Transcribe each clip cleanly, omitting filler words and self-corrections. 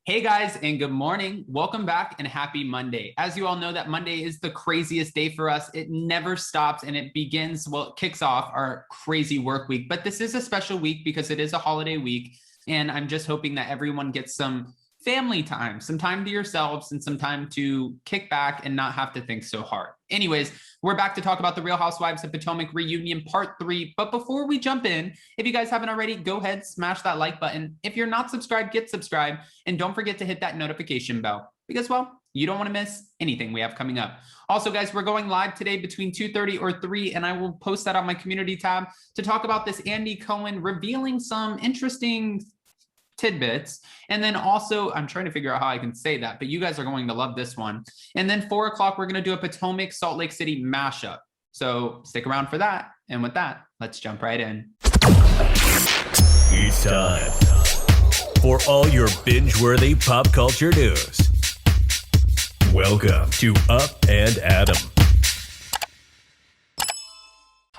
Hey guys, and good morning. Welcome back and happy Monday. As you all know, that Monday is the craziest day for us. It never stops and it begins, well, it kicks off our crazy work week. But this is a special week because it is a holiday week. And I'm just hoping that everyone gets some family time, some time to yourselves, and some time to kick back and not have to think so hard. Anyways, we're back to talk about the Real Housewives of Potomac reunion part 3. But before we jump in, if you guys haven't already, go ahead, smash that like button. If you're not subscribed, get subscribed. And don't forget to hit that notification bell because, well, you don't want to miss anything we have coming up. Also, guys, we're going live today between 2:30 or 3, and I will post that on my community tab to talk about this Andy Cohen revealing some interesting tidbits. And then also, I'm trying to figure out how I can say that, but you guys are going to love this one. And then 4 o'clock, we're going to do a Potomac Salt Lake City mashup. So stick around for that. And with that, let's jump right in. It's time for all your binge-worthy pop culture news. Welcome to Up and Adam.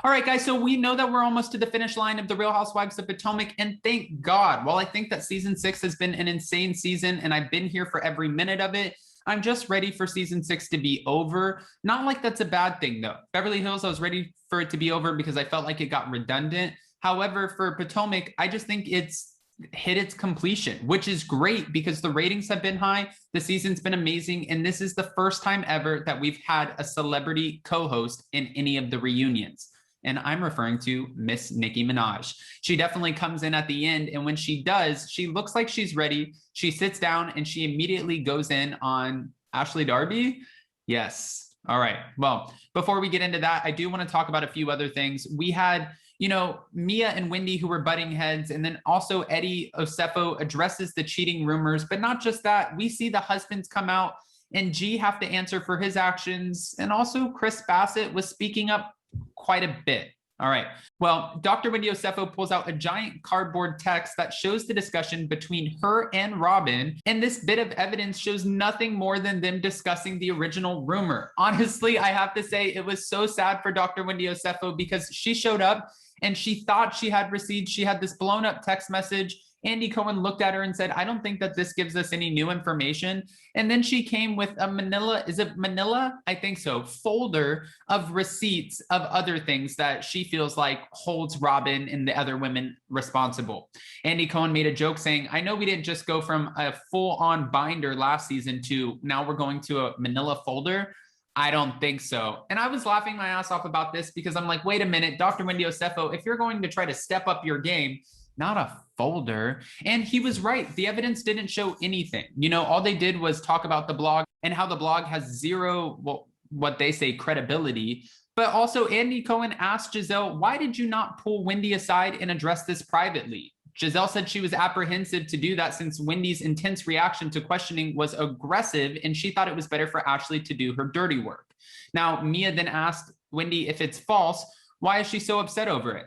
All right, guys, so we know that we're almost to the finish line of the Real Housewives of Potomac, and thank God. While I think that season 6 has been an insane season, and I've been here for every minute of it, I'm just ready for season 6 to be over. Not like that's a bad thing, though. Beverly Hills, I was ready for it to be over because I felt like it got redundant. However, for Potomac, I just think it's hit its completion, which is great because the ratings have been high. The season's been amazing. And this is the first time ever that we've had a celebrity co-host in any of the reunions. And I'm referring to Miss Nicki Minaj. She definitely comes in at the end. And when she does, she looks like she's ready. She sits down and she immediately goes in on Ashley Darby. Yes. All right. Well, before we get into that, I do want to talk about a few other things. We had, Mia and Wendy who were butting heads. And then also Wendyosefo addresses the cheating rumors. But not just that, we see the husbands come out and G have to answer for his actions. And also Chris Bassett was speaking up quite a bit. All right. Well, Dr. Wendyosefo pulls out a giant cardboard text that shows the discussion between her and Robin. And this bit of evidence shows nothing more than them discussing the original rumor. Honestly, I have to say it was so sad for Dr. Wendyosefo because she showed up and she thought she had received, she had this blown up text message. Andy Cohen looked at her and said, I don't think that this gives us any new information. And then she came with a manila, is it manila? I think so, folder of receipts of other things that she feels like holds Robin and the other women responsible. Andy Cohen made a joke saying, I know we didn't just go from a full-on binder last season to now we're going to a manila folder. I don't think so. And I was laughing my ass off about this because I'm like, wait a minute, Dr. Wendyosefo, if you're going to try to step up your game, not a folder. And he was right. The evidence didn't show anything. All they did was talk about the blog and how the blog has zero, well, what they say, credibility. But also Andy Cohen asked Giselle, why did you not pull Wendy aside and address this privately? Giselle said she was apprehensive to do that since Wendy's intense reaction to questioning was aggressive and she thought it was better for Ashley to do her dirty work. Now, Mia then asked Wendy if it's false, why is she so upset over it?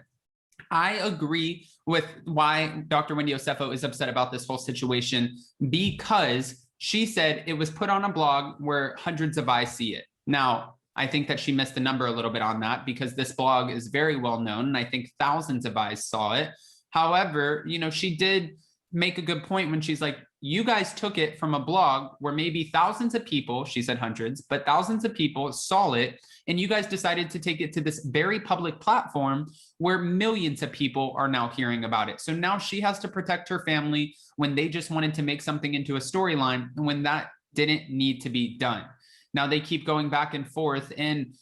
I agree with why Dr. Wendyosefo is upset about this whole situation because she said it was put on a blog where hundreds of eyes see it. Now, I think that she missed the number a little bit on that because this blog is very well known and I think thousands of eyes saw it. However, she did make a good point when she's like, you guys took it from a blog where maybe thousands of people, she said hundreds, but thousands of people saw it. And you guys decided to take it to this very public platform where millions of people are now hearing about it. So now she has to protect her family when they just wanted to make something into a storyline and when that didn't need to be done. Now they keep going back and forth and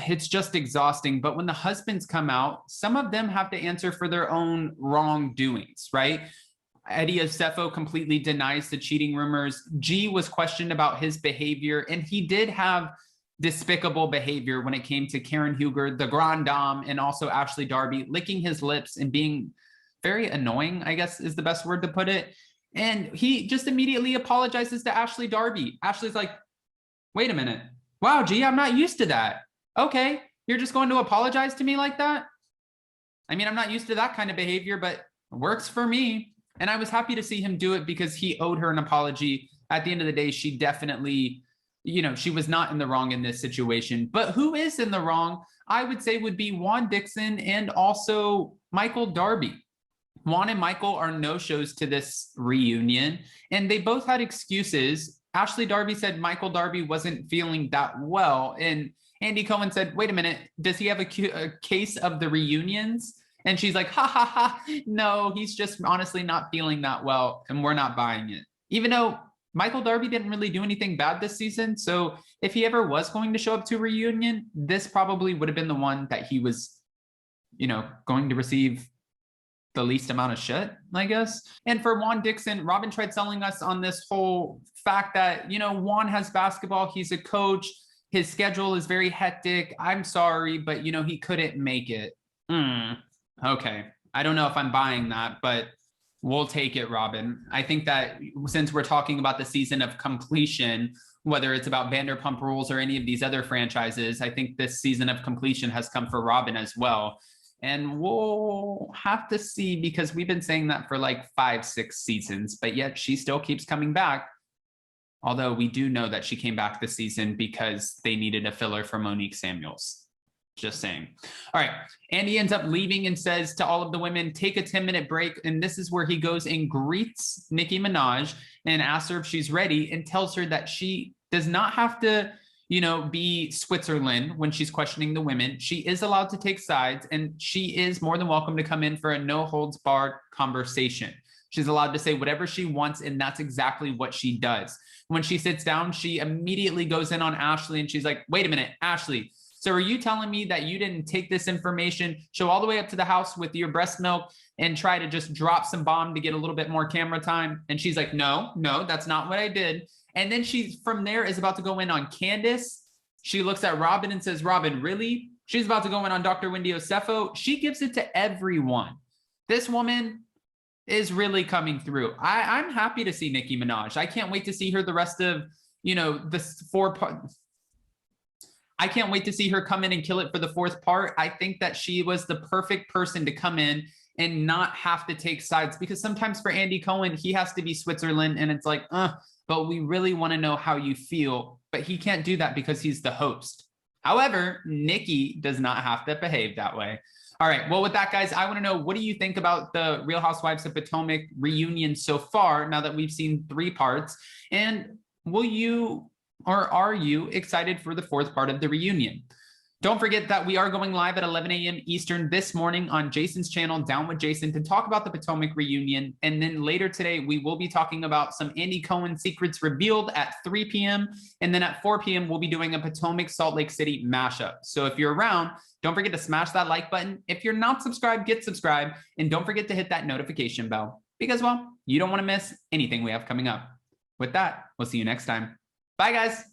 it's just exhausting. But when the husbands come out, some of them have to answer for their own wrongdoings, right? Wendyosefo completely denies the cheating rumors. G was questioned about his behavior, and he did have despicable behavior when it came to Karen Huger, the Grand Dame, and also Ashley Darby, licking his lips and being very annoying, I guess is the best word to put it. And he just immediately apologizes to Ashley Darby. Ashley's like, wait a minute. Wow, G, I'm not used to that. Okay, you're just going to apologize to me like that? I mean, I'm not used to that kind of behavior, but it works for me. And I was happy to see him do it because he owed her an apology. At the end of the day, she definitely, she was not in the wrong in this situation. But who is in the wrong, I would say, would be Juan Dixon and also Michael Darby. Juan and Michael are no-shows to this reunion, and they both had excuses. Ashley Darby said Michael Darby wasn't feeling that well, and Andy Cohen said, wait a minute, does he have a case of the reunions? And she's like, ha, ha, ha, no, he's just honestly not feeling that well, and we're not buying it. Even though Michael Darby didn't really do anything bad this season, so if he ever was going to show up to a reunion, this probably would have been the one that he was, going to receive the least amount of shit, I guess. And for Juan Dixon, Robin tried selling us on this whole fact that, Juan has basketball, he's a coach, his schedule is very hectic. I'm sorry, but, he couldn't make it. Okay. I don't know if I'm buying that, but we'll take it, Robin. I think that since we're talking about the season of completion, whether it's about Vanderpump Rules or any of these other franchises, I think this season of completion has come for Robin as well. And we'll have to see, because we've been saying that for like 5-6 seasons, but yet she still keeps coming back. Although we do know that she came back this season because they needed a filler for Monique Samuels. Just saying. All right. Andy ends up leaving and says to all of the women, take a 10-minute break. And this is where he goes and greets Nicki Minaj and asks her if she's ready, and tells her that she does not have to, be Switzerland when she's questioning the women. She is allowed to take sides, and she is more than welcome to come in for a no holds barred conversation. She's allowed to say whatever she wants, and that's exactly what she does. When she sits down, she immediately goes in on Ashley, and she's like, wait a minute, Ashley, so are you telling me that you didn't take this information, show all the way up to the house with your breast milk, and try to just drop some bomb to get a little bit more camera time? And she's like, no, that's not what I did. And then she, from there, is about to go in on Candace. She looks at Robin and says, Robin, really? She's about to go in on Dr. Wendyosefo. She gives it to everyone. This woman is really coming through. I'm happy to see Nicki Minaj. I can't wait to see her the rest of, this 4 part. I can't wait to see her come in and kill it for the 4th part. I think that she was the perfect person to come in and not have to take sides, because sometimes for Andy Cohen, he has to be Switzerland, and it's like, but we really want to know how you feel, but he can't do that because he's the host. However, Nicki does not have to behave that way. All right. Well, with that, guys, I want to know, what do you think about the Real Housewives of Potomac reunion so far, now that we've seen 3 parts? And will you, or are you excited for the 4th part of the reunion? Don't forget that we are going live at 11 a.m. Eastern this morning on Jason's channel, Down with Jason, to talk about the Potomac reunion. And then later today, we will be talking about some Andy Cohen secrets revealed at 3 p.m. And then at 4 p.m., we'll be doing a Potomac Salt Lake City mashup. So if you're around, don't forget to smash that like button. If you're not subscribed, get subscribed. And don't forget to hit that notification bell, because, well, you don't want to miss anything we have coming up. With that, we'll see you next time. Bye, guys.